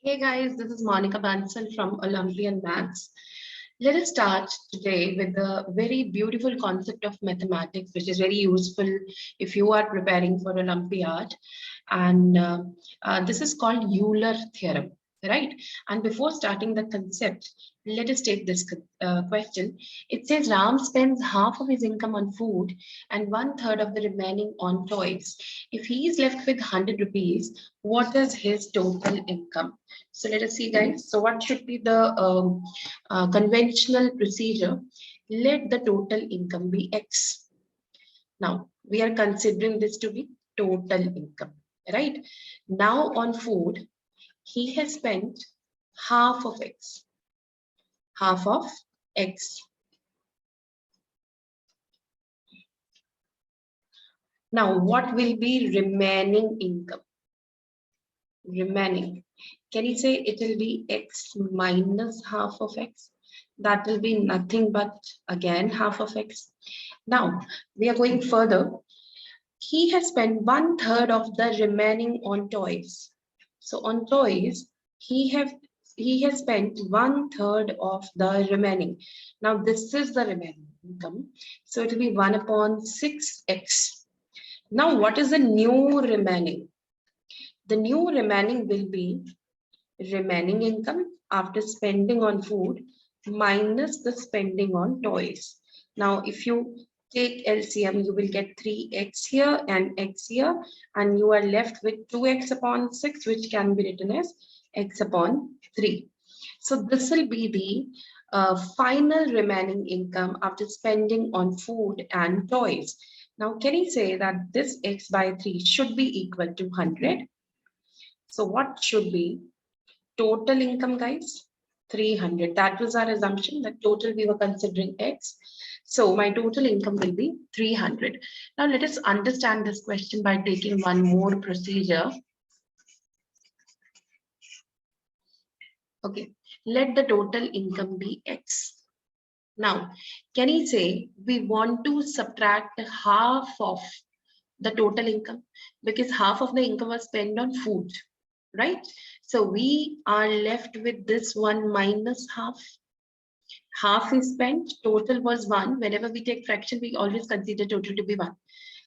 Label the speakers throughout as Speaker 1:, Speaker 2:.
Speaker 1: Hey guys, this is Monica Bansal from Olympian Maths. Let us start today with the very beautiful concept of mathematics, which is very useful if you are preparing for Olympiad. And this is called Euler theorem, right? And before starting the concept, let us take this question. It says Ram spends half of his income on food and one third of the remaining on toys. If he is left with 100 rupees, what is his total income? So let us see, guys. So what should be the conventional procedure? Let the total income be X. Now, we are considering this to be total income, right? Now on food, he has spent half of X, half of X. Now, what will be remaining income? Remaining. Can you say it will be X minus half of X? That will be nothing but again half of X. Now, we are going further. He has spent one third of the remaining on toys. So on toys, he has spent one third of the remaining. Now this is the remaining income. So it will be 1 upon 6x. Now what is the new remaining? The new remaining will be remaining income after spending on food minus the spending on toys. Now, if you take LCM, you will get 3x here and x here, and you are left with 2x upon 6, which can be written as x upon 3. So this will be the final remaining income after spending on food and toys. Now, can you say that this x by 3 should be equal to 100? So what should be total income, guys? 300. That was our assumption that total we were considering X. So my total income will be 300. Now let us understand this question by taking one more procedure. Okay, let the total income be X. Now, can he say we want to subtract half of the total income because half of the income was spent on food, right? So we are left with this one minus half. Half is spent, total was 1. Whenever we take fraction, we always consider total to be 1.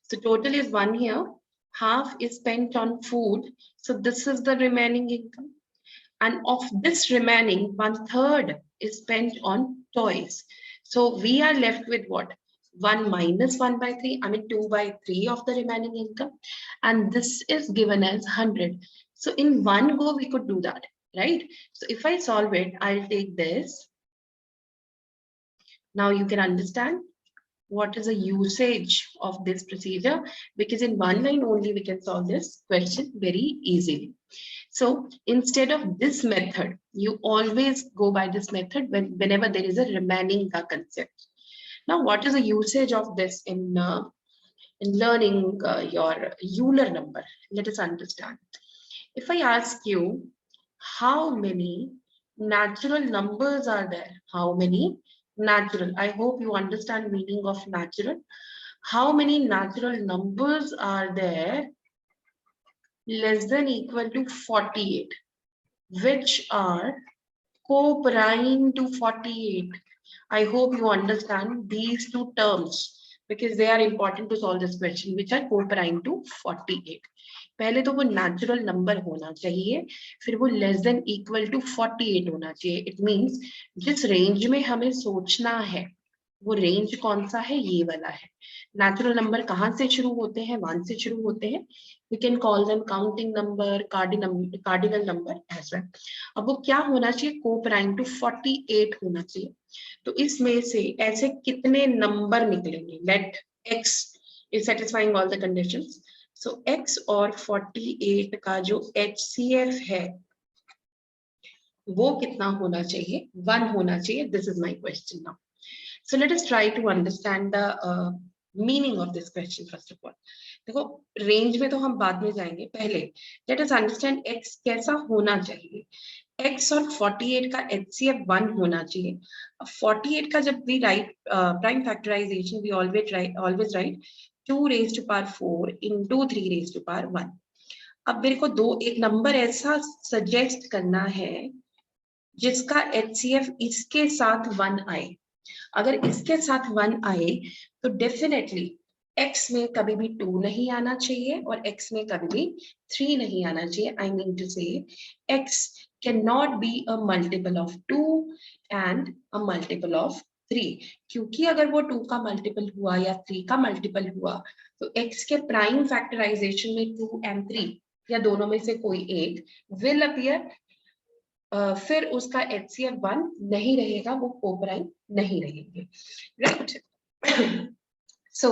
Speaker 1: So total is 1 here. Half is spent on food. So this is the remaining income. And of this remaining, one third is spent on toys. So we are left with what? 1 minus 1 by 3, I mean 2 by 3 of the remaining income. And this is given as 100. So in one go, we could do that, right? So if I solve it, I'll take this. Now you can understand what is the usage of this procedure, because in one line only we can solve this question very easily. So instead of this method, you always go by this method whenever there is a remaining concept. Now, what is the usage of this in learning your Euler number? Let us understand. If I ask you, how many natural numbers are there? How many natural? I hope you understand meaning of natural. How many natural numbers are there less than equal to 48, which are co-prime to 48? I hope you understand these two terms because they are important to solve this question, which are co-prime to 48. पहले तो वो natural number होना चाहिए, फिर वो less than equal to 48 होना चाहिए. It means जिस रेंज में हमें सोचना है वो रेंज कौन सा है, ये वाला है. नेचुरल नंबर कहाँ से शुरू होते हैं? 1 से शुरू होते हैं. We can call them counting number, cardinal number as well. अब वो क्या होना चाहिए? को प्राइम टू 48 होना चाहिए. तो इसमें से ऐसे कितने नंबर निकलेंगे? Let x is satisfying all the conditions. So x और 48 का जो HCF है वो कितना होना चाहिए? 1 होना चाहिए. This is my question now. So let us try to understand the meaning of this question first of all. देखो रेंज में तो हम बाद में जाएंगे, पहले let us understand x कैसा होना चाहिए. x और 48 का HCF 1 होना चाहिए. 48 का जब we write prime factorization, we always write 2 raised to power 4 into 3 raised to power 1. अब मेरे को एक नंबर ऐसा सजेस्ट करना है जिसका HCF इसके साथ 1 आए। अगर इसके साथ 1 आए तो डेफिनेटली x में कभी भी 2 नहीं आना चाहिए और x में कभी भी 3 नहीं आना चाहिए। आई मीन टू से x can not be a multiple of 2 and a multiple of 3, क्योंकि अगर वो 2 का मल्टीपल हुआ या 3 का मल्टीपल हुआ तो x के प्राइम फैक्टराइजेशन में 2 एंड 3 या दोनों में से कोई एक विल अपीयर, फिर उसका HCF 1 नहीं रहेगा, वो कोप्राइम नहीं रहेंगे, right? So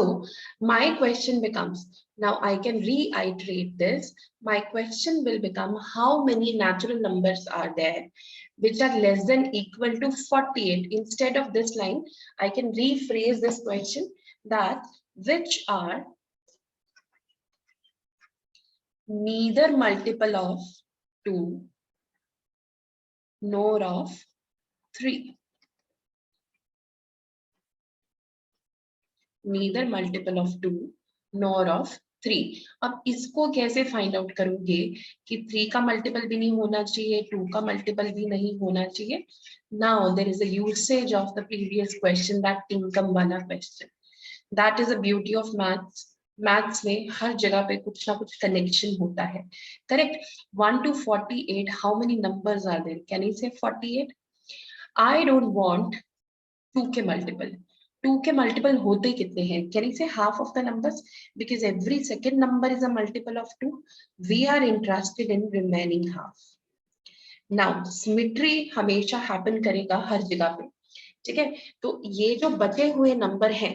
Speaker 1: my question becomes, now I can reiterate this, my question will become how many natural numbers are there which are less than equal to 48. Instead of this line, I can rephrase this question that which are neither multiple of 2 nor of 3. Neither multiple of 2 nor of 3. अब इसको कैसे find out करोगे कि 3 का multiple भी नहीं होना चाहिए, 2 का मल्टीपल भी नहीं होना चाहिए? Now there is a usage of the previous question, that income वाला question. That is a beauty of maths. Maths में हर जगह पे कुछ ना कुछ कनेक्शन होता है, correct? 1 to 48, how many numbers are there? Can you say 48? I don't want 2 के मल्टीपल. 2 के मल्टीपल होते कितने हैं? Can you say half of the numbers? Because every second number is a multiple of 2. We are interested in remaining half. Now, symmetry हमेशा happen करेगा हर जगह पे, ठीक है? तो ये जो बचे हुए नंबर हैं,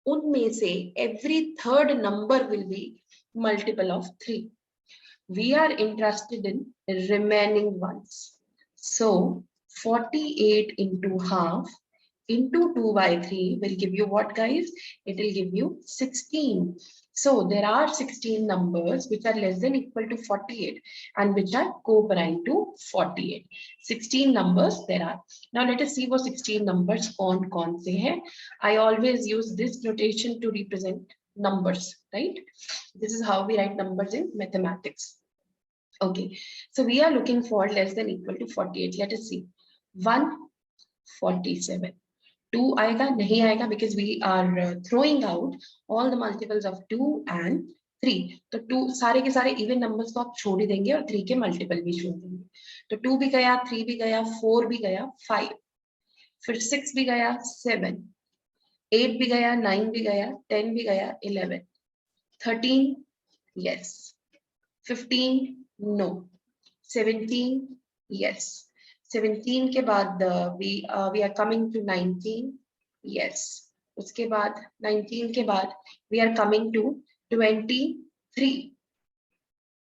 Speaker 1: उनमें से every third number will be multiple of 3. We are interested in remaining ones. So, 48 into half into 2 by 3 will give you what, guys? It will give you 16. So there are 16 numbers which are less than equal to 48 and which are co-prime to 48. 16 numbers there are. Now let us see what 16 numbers कौन से हैं. I always use this notation to represent numbers, right? This is how we write numbers in mathematics. Okay, so we are looking for less than equal to 48. Let us see. 147. 2 आएगा नहीं आएगा, because we are throwing out all the multiples of 2 and 3. तो 2 सारे के सारे even numbers को आप छोड़ ही देंगे और 3 के मल्टीपल भी छोड़ देंगे. तो 2 भी गया, 3 भी गया, 4 भी गया, 5, फिर 6 भी गया, 7, 8 भी गया, 9 भी गया, 10 भी गया, 11, 13 yes, 15 no, 17 yes, 17 के बाद we are coming to 19 yes, उसके बाद 19 के बाद we are coming to 23.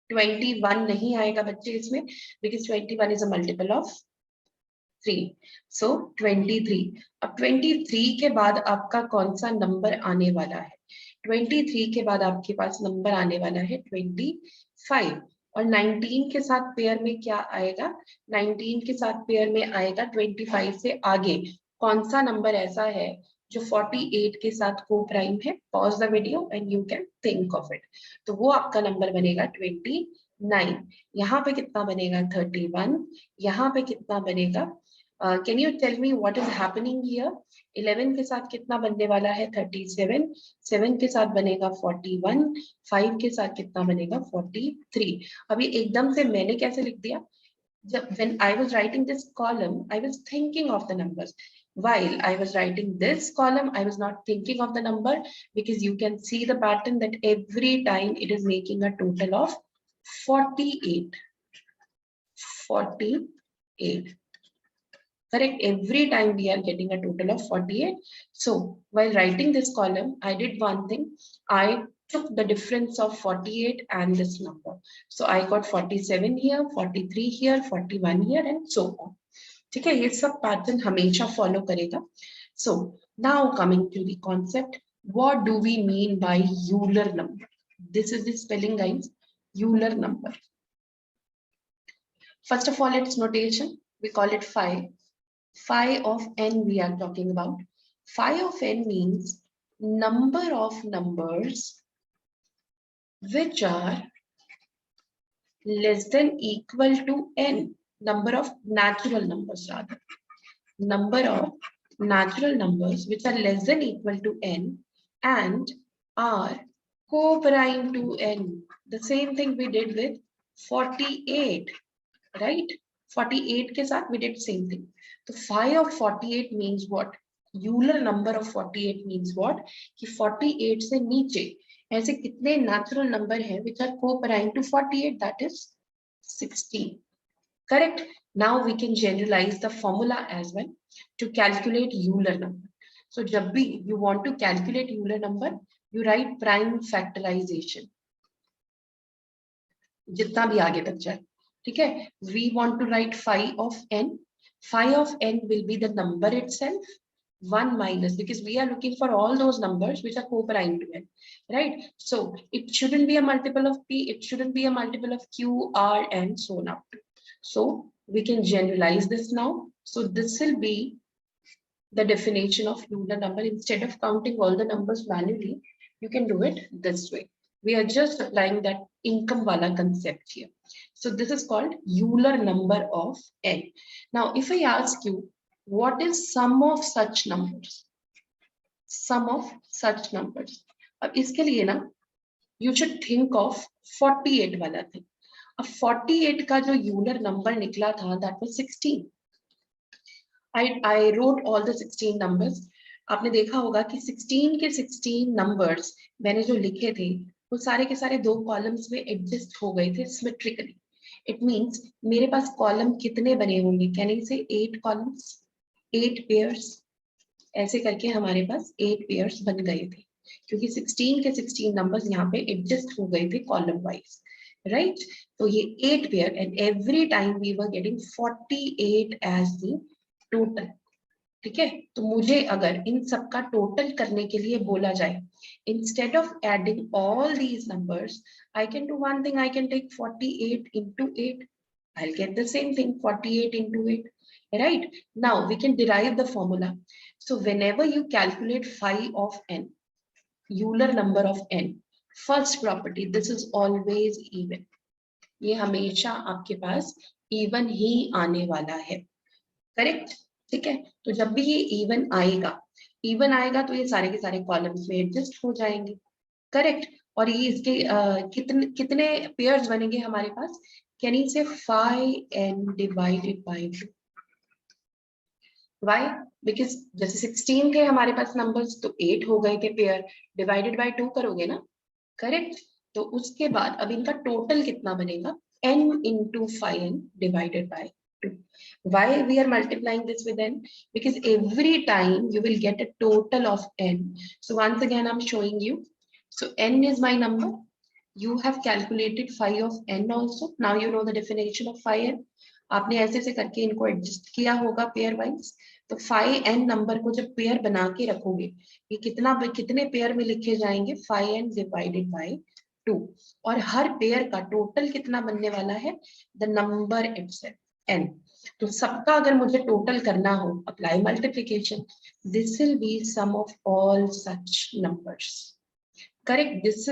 Speaker 1: 21 नहीं आएगा बच्चे इसमें, because 21 is a multiple of 3. So 23. अब 23 के बाद आपका कौन सा नंबर आने वाला है? 23 के बाद आपके पास नंबर आने वाला है 25. और 19 के साथ पेयर में क्या आएगा? 19 के साथ पेयर में आएगा 25 से आगे कौन सा नंबर ऐसा है जो 48 के साथ को प्राइम है? Pause the video and you can think of it. तो वो आपका नंबर बनेगा 29. यहाँ पे कितना बनेगा? 31. यहाँ पे कितना बनेगा? Can you tell me what is happening here? 11 के साथ कितना बनने वाला है? 37. 7 के साथ बनेगा 41. 5 के साथ कितना बनेगा? 43. अभी एकदम से मैंने कैसे लिख दिया? When I was writing this column, I was thinking of the numbers. While I was writing this column, I was not thinking of the number, because you can see the pattern that every time it is making a total of 48. 48. Correct? Every time we are getting a total of 48. So while writing this column, I did one thing. I took the difference of 48 and this number. So I got 47 here, 43 here, 41 here, and so on. ठीक है, ये सब pattern हमेशा follow करेगा. So now coming to the concept, what do we mean by Euler number? This is the spelling, guys. Euler number. First of all, its notation, we call it phi. Phi of n we are talking about. Phi of n means number of numbers which are less than equal to n, number of natural numbers rather, number of natural numbers which are less than equal to n and are co-prime to n. The same thing we did with 48, right? 48 के साथ we did same thing. So phi of 48 means what? Euler number of 48 means what? कि 48 से नीचे ऐसे कितने natural number हैं which are co-prime to 48, that is 16. Correct? Now we can generalize the formula as well to calculate Euler number. So जब भी you want to calculate Euler number, you write prime factorization. जितना भी आगे तक जाए, ठीक है? We want to write phi of n. Phi of n will be the number itself, 1 minus, because we are looking for all those numbers which are co-prime to n, right? So it shouldn't be a multiple of p, it shouldn't be a multiple of q, r, and so on up to. So we can generalize this now. So this will be the definition of Euler number. Instead of counting all the numbers manually, you can do it this way. We are just applying that income wala concept here. So this is called Euler number of n. Now, if I ask you, what is sum of such numbers? Sum of such numbers. अब इसके लिए ना, you should think of 48 वाला thing. अब 48 का जो Euler number निकला था, that was 16. I wrote all the 16 numbers. आपने देखा होगा कि 16 के 16 numbers मैंने जो लिखे थे वो सारे के सारे दो कॉलम्स में एडजस्ट हो गए थे सिमेट्रिकली. इट मींस मेरे पास कॉलम कितने बने होंगे? कैन आई से 8 कॉलम्स, 8 पेयर्स, ऐसे करके हमारे पास 8 पेयर्स बन गए थे क्योंकि 16 के 16 नंबर्स यहाँ पे एडजस्ट हो गए थे कॉलम वाइज, राइट? तो ये 8 pair and every time we were getting 48 as the total. ठीक है, तो मुझे अगर इन सब का टोटल करने के लिए बोला जाए, instead of adding all these numbers, I can do one thing, I can take 48 into 8. I'll get the same thing, 48 into 8, right? Now we can derive the formula. So whenever you calculate phi of n, Euler number of n, first property, this is always even. ये हमेशा आपके पास even ही आने वाला है, correct? ठीक है, तो जब भी ये इवन आएगा तो ये सारे के सारे कॉलम्स में एडजस्ट हो जाएंगे, करेक्ट? और ये इसके कितने पेयर्स बनेंगे हमारे पास? कैन यू से phi n divided by 2. Why? Because जैसे 16 थे हमारे पास नंबर्स तो 8 हो गए थे पेयर, डिवाइडेड बाय 2 करोगे ना, करेक्ट? तो उसके बाद अब इनका टोटल कितना बनेगा? n into phi n divided by 2. Why we are multiplying this with n? Because every time you will get a total of n. So once again I'm showing you. So n is my number. You have calculated phi of n also. Now you know the definition of phi n. आपने ऐसे से करके इनको adjust किया होगा pair wise. तो phi n number को जब पेयर बना के रखोगे, ये कितने पेयर में लिखे जाएंगे? phi n divided by 2. और हर पेयर का टोटल कितना बनने वाला है? The number itself, n. तो सबका अगर मुझे टोटल करना हो, apply multiplication. This will be sum of all such numbers, correct? This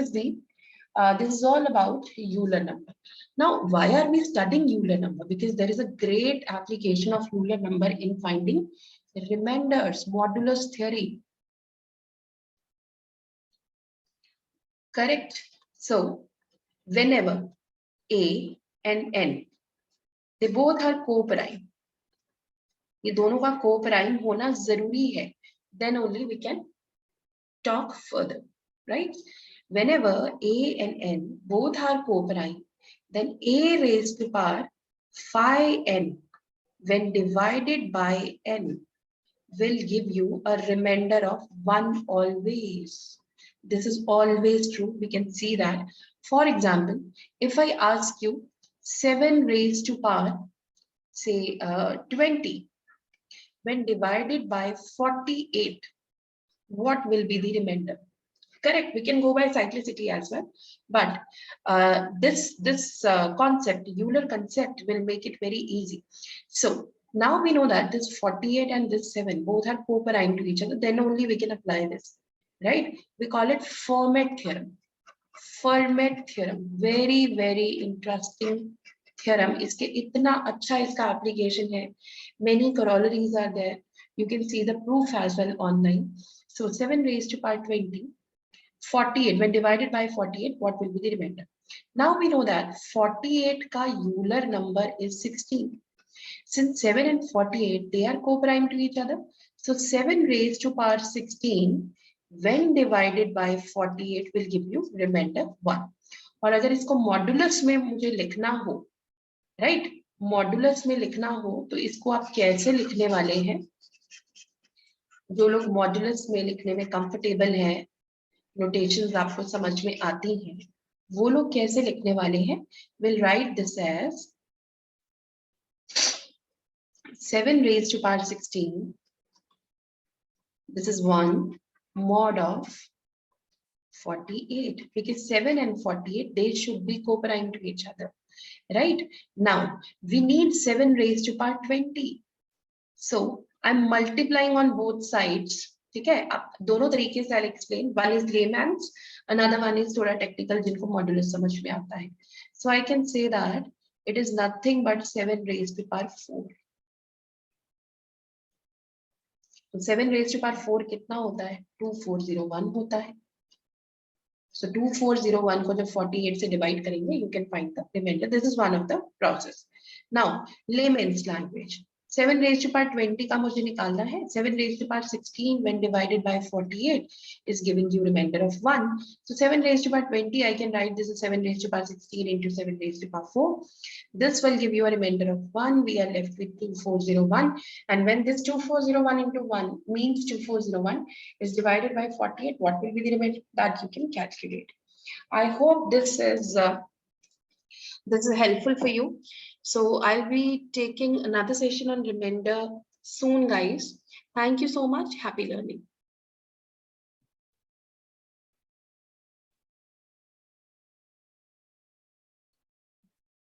Speaker 1: is all about Euler number. Now, why are we studying Euler number? Because there is a great application of Euler number in finding remainders, modulus theory. Correct? So, whenever a and n, they both are co-prime, ये दोनों का co-prime होना जरूरी है, then only we can talk further, right? Whenever a and n both are co-prime, then a raised to power phi n when divided by n will give you a remainder of 1 always. This is always true. We can see that. For example, if I ask you 7 raised to power, say 20, when divided by 48, what will be the remainder? Correct. We can go by cyclicity as well, but this concept, Euler concept, will make it very easy. So now we know that this 48 and this 7 both are co-prime to each other. Then only we can apply this, right? We call it Fermat theorem. Fermat theorem, very very interesting theorem. इसके इतना अच्छा इसका application है. Many corollaries are there. You can see the proof as well online. So 7 raised to power 20, 48 when divided by 48, what will be the remainder? Now we know that 48 ka Euler number is 16. Since 7 and 48, they are co-prime to each other. So 7 raised to power 16 when divided by 48 will give you remainder 1. और अगर इसको modulus में मुझे लिखना हो, right, modulus में लिखना हो तो इसको आप कैसे लिखने वाले हैं? जो लोग मॉडुलस में लिखने में कंफर्टेबल हैं, नोटेशंस आपको समझ में आती हैं, वो लोग कैसे लिखने वाले हैं? Will write this as 7 raised to power 16. This is 1 mod of 48, because 7 and 48, they should be co-prime to each other, right? Now we need 7 raised to power 20. So I'm multiplying on both sides. ठीक है, अब दोनों तरीके से I'll explain. One is layman's, another one is थोड़ा technical जिनको modulus समझ में आता है. So I can say that it is nothing but 7 raised to power 4. तो 7 raised to power 4 कितना होता है? 2401 होता है. So 2401 को जब 48 से डिवाइड करेंगे, you can find the remainder. This is one of the process. Now layman's language. 7 raised to power 20 का मुझे निकालना है. 7 raised to power 16 when divided by 48 is giving you remainder of 1. So 7 raised to power 20, I can write this as 7 raised to power 16 into 7 raised to power 4. This will give you a remainder of 1. We are left with 2401. And when this 2401 into 1 means 2401 is divided by 48, what will be the remainder? That you can calculate. I hope this is helpful for you. So I'll be taking another session on remainder soon, guys. Thank you so much. Happy learning.